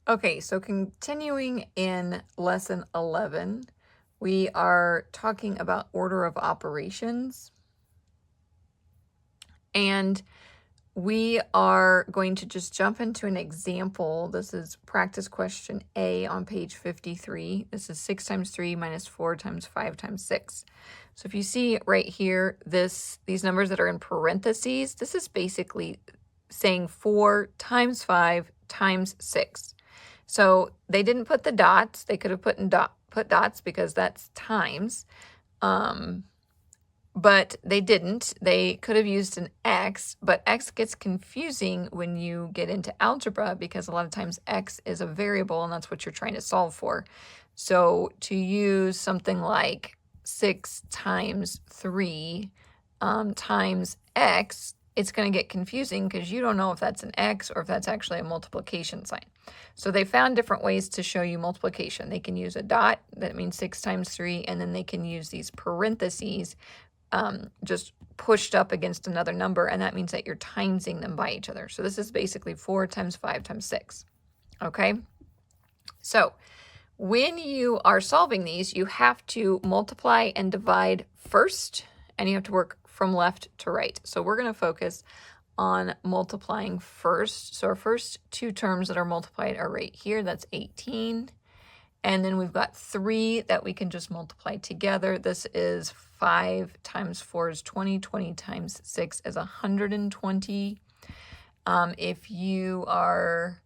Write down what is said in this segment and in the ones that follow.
Okay, so continuing in lesson 11, we are talking about order of operations. And we are going to just jump into an example. This is practice question A on page 53. This is 6 times 3 minus 4 times 5 times 6. So if you see right here, these numbers that are in parentheses, this is basically saying 4 times 5 times 6. So they didn't put the dots. They could have put dots because that's times. But they didn't. They could have used an x, but x gets confusing when you get into algebra because a lot of times x is a variable and that's what you're trying to solve for. So to use something like 6 times 3 times x, it's going to get confusing because you don't know if that's an x or if that's actually a multiplication sign. So they found different ways to show you multiplication. They can use a dot, that means 6 times 3, and then they can use these parentheses just pushed up against another number, and that means that you're timesing them by each other. So this is basically 4 times 5 times 6. Okay? So when you are solving these, you have to multiply and divide first, and you have to work from left to right. So we're going to focus on multiplying first. So our first two terms that are multiplied are right here. That's 18. And then we've got 3 that we can just multiply together. This is 5 times 4 is 20. 20 times 6 is 120. If you are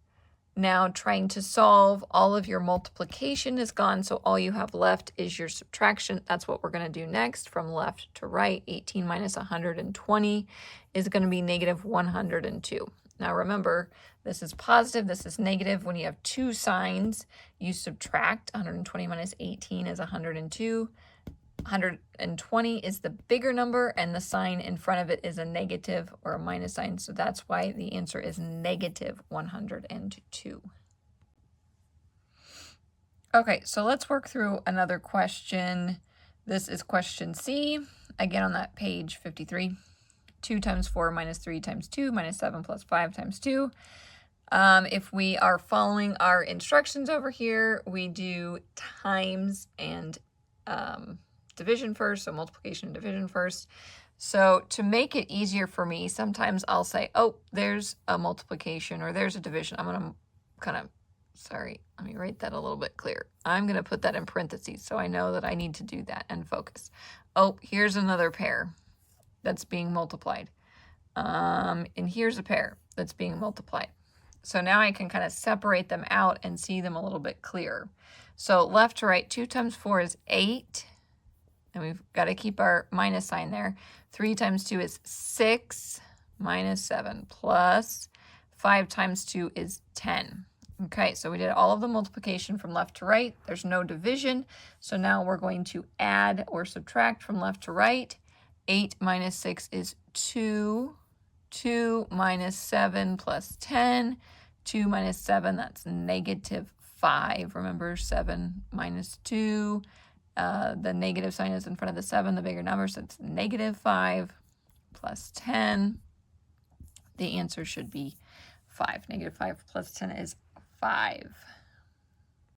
now trying to solve, all of your multiplication is gone, so all you have left is your subtraction. That's what we're going to do next from left to right. 18 minus 120 is going to be negative 102. Now remember, this is positive, this is negative. When you have two signs, you subtract. 120 minus 18 is 102. 120 is the bigger number, and the sign in front of it is a negative or a minus sign, so that's why the answer is negative 102. Okay, so let's work through another question. This is question C, again on that page 53. 2 times 4 minus 3 times 2 minus 7 plus 5 times 2. If we are following our instructions over here, we do times and division first, so multiplication and division first. So to make it easier for me, sometimes I'll say, oh, there's a multiplication or there's a division. I'm going to kind of, sorry, let me write that a little bit clearer. I'm going to put that in parentheses so I know that I need to do that and focus. Oh, here's another pair that's being multiplied. And here's a pair that's being multiplied. So now I can kind of separate them out and see them a little bit clearer. So left to right, 2 times 4 is 8. And we've got to keep our minus sign there. 3 times 2 is 6 minus 7 plus 5 times 2 is 10. Okay, so we did all of the multiplication from left to right. There's no division. So now we're going to add or subtract from left to right. 8 minus 6 is 2. 2 minus 7 plus 10. 2 minus 7, that's negative 5. Remember, 7 minus 2. The negative sign is in front of the 7, the bigger number, so it's negative 5 plus 10. The answer should be 5. Negative 5 plus 10 is 5.